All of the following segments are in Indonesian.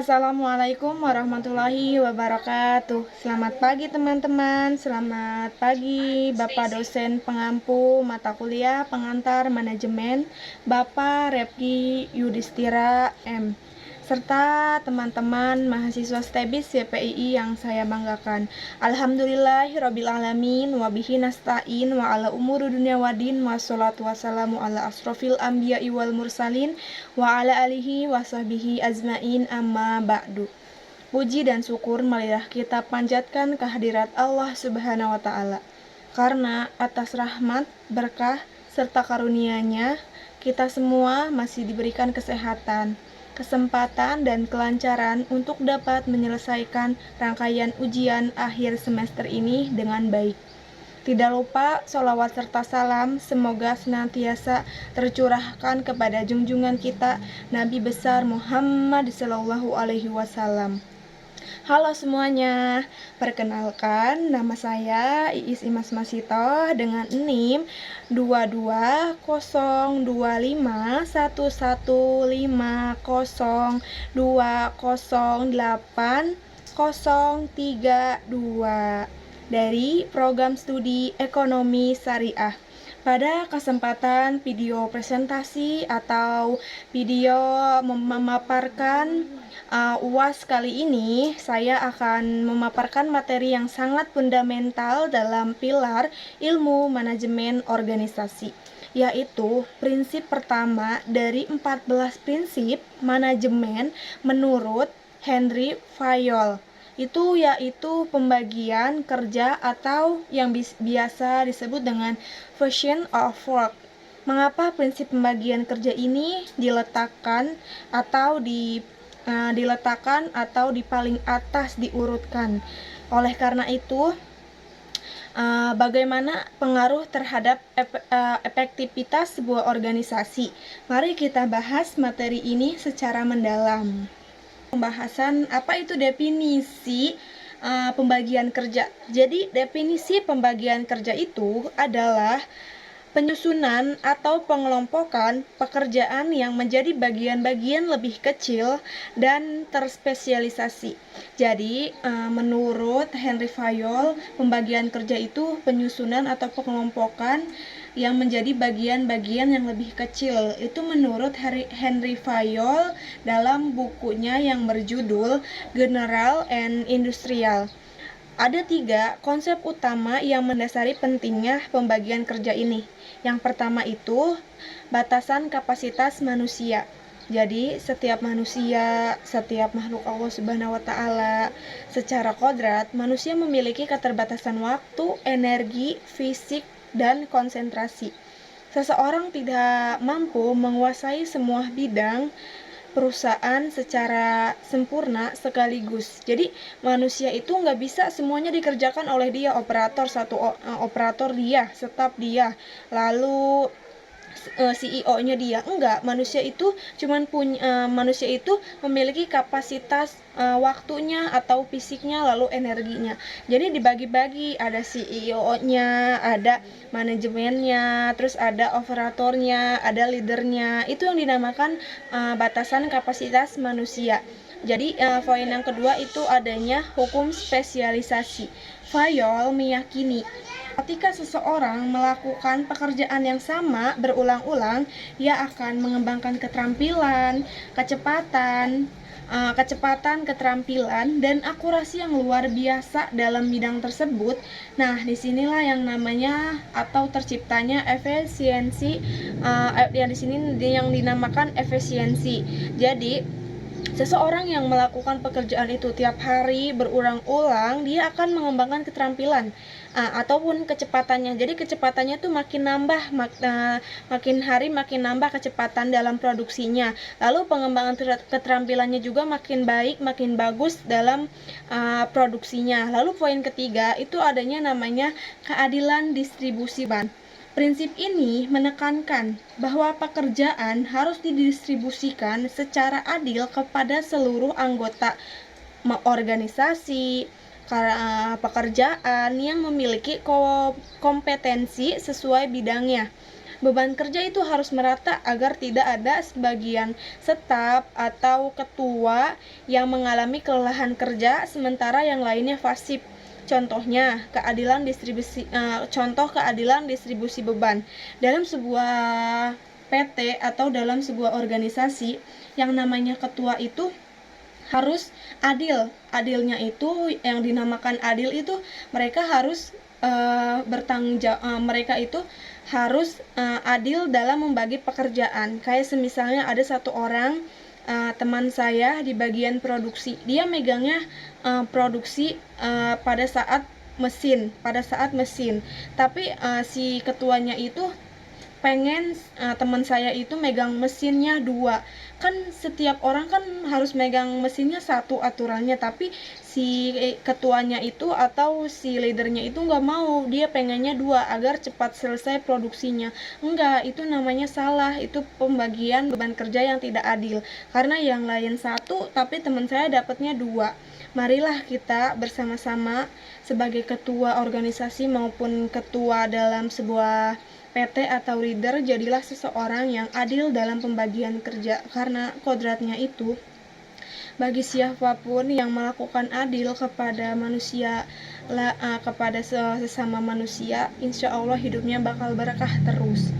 Assalamualaikum warahmatullahi wabarakatuh. Selamat pagi teman-teman. Selamat pagi Bapak dosen pengampu mata kuliah pengantar manajemen Bapak Repki Yudhistira M, serta teman-teman mahasiswa STEBIS YPII yang saya banggakan. Alhamdulillahirabbil alamin wa bihi nasta'in wa ala umuri dunya waddin wassalatu wassalamu ala asrofil anbiya'i wal mursalin wa ala alihi wa sahbihi ajmain amma ba'du. Puji dan syukur marilah kita panjatkan kehadirat Allah Subhanahu wa taala. Karena atas rahmat, berkah serta karunia-Nya kita semua masih diberikan kesehatan, kesempatan dan kelancaran untuk dapat menyelesaikan rangkaian ujian akhir semester ini dengan baik. Tidak lupa sholawat serta salam semoga senantiasa tercurahkan kepada junjungan kita Nabi besar Muhammad SAW. Halo semuanya, perkenalkan nama saya Iis Imas Masitoh dengan NIM 22021110208032 dari program studi Ekonomi Syariah. Pada kesempatan video presentasi atau video memaparkan UAS kali ini, saya akan memaparkan materi yang sangat fundamental dalam pilar ilmu manajemen organisasi, yaitu prinsip pertama dari 14 prinsip manajemen menurut Henry Fayol. Yaitu pembagian kerja atau yang biasa disebut dengan division of work. Mengapa prinsip pembagian kerja ini diletakkan atau di paling atas diurutkan? Oleh karena itu, bagaimana pengaruh terhadap efektivitas sebuah organisasi? Mari kita bahas materi ini secara mendalam. Pembahasan apa itu definisi pembagian kerja. Jadi definisi pembagian kerja itu adalah penyusunan atau pengelompokan pekerjaan yang menjadi bagian-bagian lebih kecil dan terspesialisasi. Jadi menurut Henry Fayol, pembagian kerja itu penyusunan atau pengelompokan yang menjadi bagian-bagian yang lebih kecil. Itu menurut Henry Fayol dalam bukunya yang berjudul General and Industrial. Ada 3 konsep utama yang mendasari pentingnya pembagian kerja ini. Yang pertama itu batasan kapasitas manusia. Jadi setiap manusia, setiap makhluk Allah Subhanahu wa taala, secara kodrat manusia memiliki keterbatasan waktu, energi, fisik, dan konsentrasi. Seseorang tidak mampu menguasai semua bidang perusahaan secara sempurna sekaligus. Jadi manusia itu nggak bisa semuanya dikerjakan oleh dia, operator dia, staf dia, lalu CEO-nya dia. Enggak, manusia itu manusia itu memiliki kapasitas waktunya atau fisiknya, lalu energinya. Jadi dibagi-bagi, ada CEO-nya, ada manajemennya, terus ada operatornya, ada leadernya. Itu yang dinamakan batasan kapasitas manusia. Jadi poin yang kedua itu adanya hukum spesialisasi. Fayol meyakini ketika seseorang melakukan pekerjaan yang sama berulang-ulang, ia akan mengembangkan keterampilan, keterampilan, dan akurasi yang luar biasa dalam bidang tersebut. Nah, disinilah yang namanya atau terciptanya efisiensi, yang di sini yang dinamakan efisiensi. Jadi seseorang yang melakukan pekerjaan itu tiap hari berulang-ulang, dia akan mengembangkan keterampilan ataupun kecepatannya. Jadi kecepatannya tuh makin nambah, makin hari makin nambah kecepatan dalam produksinya. Lalu pengembangan keterampilannya juga makin baik, makin bagus dalam produksinya. Lalu poin ketiga itu adanya namanya keadilan distribusi bahan. Prinsip ini menekankan bahwa pekerjaan harus didistribusikan secara adil kepada seluruh anggota organisasi, pekerjaan yang memiliki kompetensi sesuai bidangnya. Beban kerja itu harus merata agar tidak ada sebagian staf atau ketua yang mengalami kelelahan kerja sementara yang lainnya fasib. Contohnya, keadilan distribusi beban. Dalam sebuah PT atau dalam sebuah organisasi, yang namanya ketua itu harus adil. Adilnya itu, yang dinamakan adil itu, mereka harus mereka itu harus adil dalam membagi pekerjaan. Kayak semisalnya ada satu orang teman saya di bagian produksi, dia megangnya produksi pada saat mesin, tapi si ketuanya itu pengen teman saya itu megang mesinnya dua. Kan setiap orang kan harus megang mesinnya satu aturannya, tapi si ketuanya itu atau si leadernya itu nggak mau, dia pengennya dua agar cepat selesai produksinya. Enggak, itu namanya salah, itu pembagian beban kerja yang tidak adil, karena yang lain satu tapi teman saya dapatnya dua. Marilah kita bersama-sama sebagai ketua organisasi maupun ketua dalam sebuah PT atau leader, jadilah seseorang yang adil dalam pembagian kerja, karena kodratnya itu bagi siapapun yang melakukan adil kepada manusia, kepada sesama manusia, insya Allah hidupnya bakal berkah terus.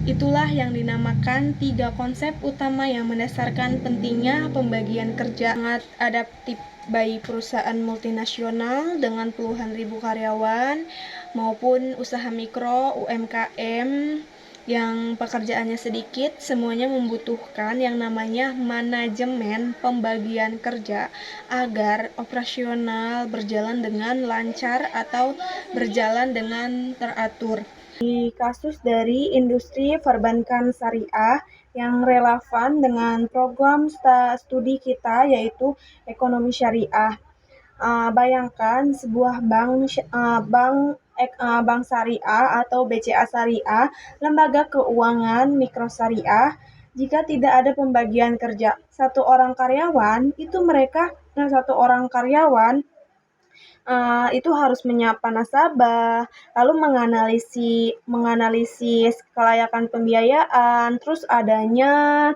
Itulah yang dinamakan 3 konsep utama yang mendasarkan pentingnya pembagian kerja. Sangat adaptif bagi perusahaan multinasional dengan puluhan ribu karyawan maupun usaha mikro UMKM yang pekerjaannya sedikit, semuanya membutuhkan yang namanya manajemen pembagian kerja agar operasional berjalan dengan lancar atau berjalan dengan teratur. Di kasus dari industri perbankan syariah yang relevan dengan program studi kita, yaitu ekonomi syariah. Bayangkan sebuah bank syariah atau BCA syariah, lembaga keuangan mikro syariah, jika tidak ada pembagian kerja satu orang karyawan itu harus menyapa nasabah, lalu menganalisis kelayakan pembiayaan, terus adanya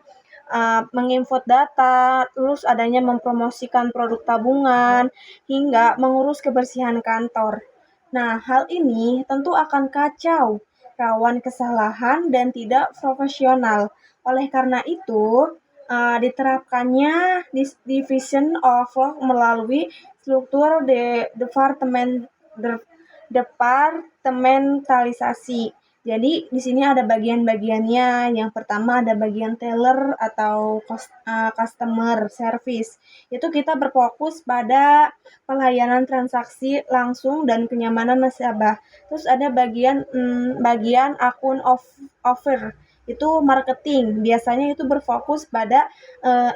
menginput data, terus adanya mempromosikan produk tabungan, hingga mengurus kebersihan kantor. Nah, hal ini tentu akan kacau, rawan kesalahan, dan tidak profesional. Oleh karena itu, diterapkannya division of work melalui struktur departementalisasi. Jadi di sini ada bagian-bagiannya. Yang pertama ada bagian teller atau customer service. Itu kita berfokus pada pelayanan transaksi langsung dan kenyamanan nasabah. Terus ada bagian akun offer. Itu marketing. Biasanya itu berfokus pada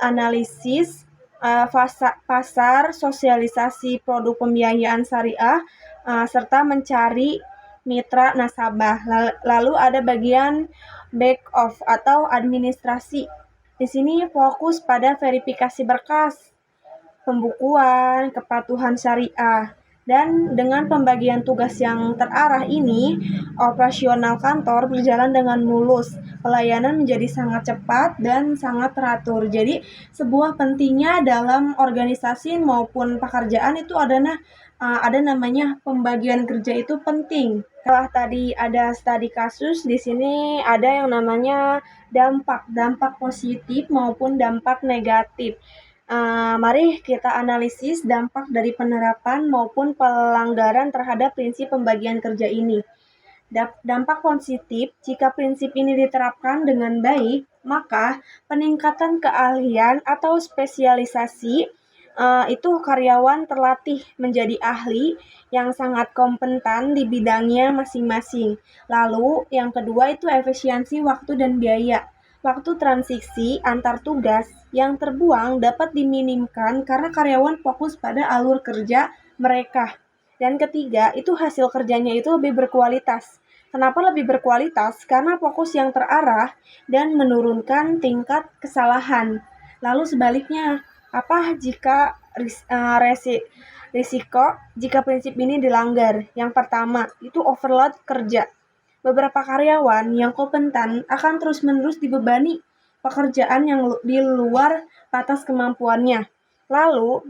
analisis pasar, sosialisasi produk pembiayaan syariah, serta mencari mitra nasabah. Lalu ada bagian back off atau administrasi. Di sini fokus pada verifikasi berkas, pembukuan, kepatuhan syariah. Dan dengan pembagian tugas yang terarah ini, operasional kantor berjalan dengan mulus. Pelayanan menjadi sangat cepat dan sangat teratur. Jadi, sebuah pentingnya dalam organisasi maupun pekerjaan itu ada namanya pembagian kerja itu penting. Setelah tadi ada studi kasus, di sini ada yang namanya dampak positif maupun dampak negatif. Mari kita analisis dampak dari penerapan maupun pelanggaran terhadap prinsip pembagian kerja ini. Dampak positif, jika prinsip ini diterapkan dengan baik, maka peningkatan keahlian atau spesialisasi itu karyawan terlatih menjadi ahli yang sangat kompeten di bidangnya masing-masing. Lalu yang kedua itu efisiensi waktu dan biaya. Waktu transisi antar tugas yang terbuang dapat diminimkan karena karyawan fokus pada alur kerja mereka. Dan ketiga, itu hasil kerjanya itu lebih berkualitas. Kenapa lebih berkualitas? Karena fokus yang terarah dan menurunkan tingkat kesalahan. Lalu sebaliknya, apa jika risiko jika prinsip ini dilanggar? Yang pertama, itu overload kerja. Beberapa karyawan yang kompeten akan terus-menerus dibebani pekerjaan yang di luar batas kemampuannya, lalu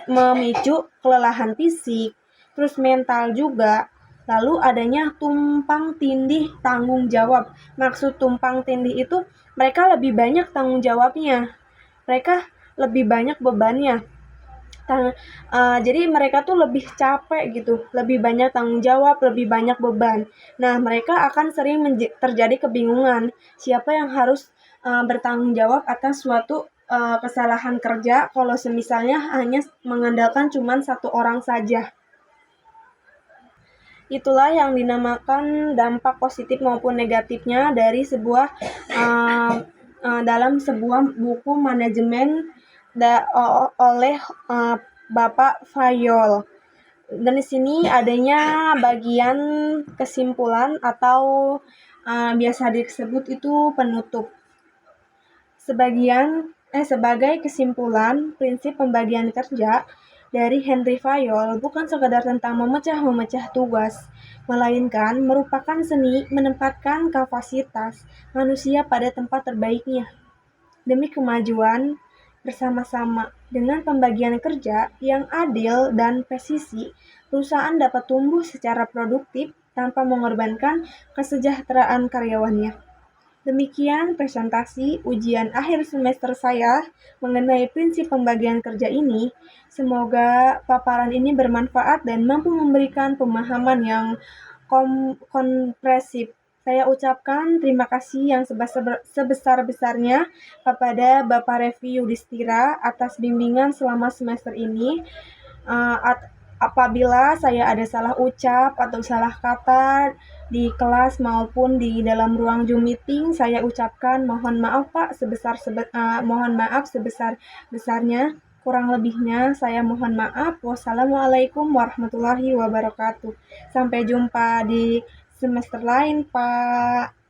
memicu kelelahan fisik, terus mental juga. Lalu adanya tumpang tindih tanggung jawab. Maksud tumpang tindih itu mereka lebih banyak tanggung jawabnya, mereka lebih banyak bebannya. Jadi mereka tuh lebih capek gitu, lebih banyak tanggung jawab, lebih banyak beban. Nah, mereka akan sering terjadi kebingungan siapa yang harus bertanggung jawab atas suatu kesalahan kerja kalau semisalnya hanya mengandalkan cuma satu orang saja. Itulah yang dinamakan dampak positif maupun negatifnya dari sebuah dalam sebuah buku manajemen oleh Bapak Fayol. Dan di sini adanya bagian kesimpulan atau biasa disebut itu penutup. Sebagai kesimpulan, prinsip pembagian kerja dari Henry Fayol bukan sekadar tentang memecah-memecah tugas, melainkan merupakan seni menempatkan kapasitas manusia pada tempat terbaiknya demi kemajuan bersama-sama. Dengan pembagian kerja yang adil dan presisi, perusahaan dapat tumbuh secara produktif tanpa mengorbankan kesejahteraan karyawannya. Demikian presentasi ujian akhir semester saya mengenai prinsip pembagian kerja ini. Semoga paparan ini bermanfaat dan mampu memberikan pemahaman yang komprehensif. Saya ucapkan terima kasih yang sebesar-besarnya kepada Bapak Revi Yudhistira atas bimbingan selama semester ini. Apabila saya ada salah ucap atau salah kata di kelas maupun di dalam ruang Zoom meeting, saya ucapkan mohon maaf Pak, mohon maaf sebesar-besarnya. Kurang lebihnya saya mohon maaf. Wassalamualaikum warahmatullahi wabarakatuh. Sampai jumpa di semester lain, Pak.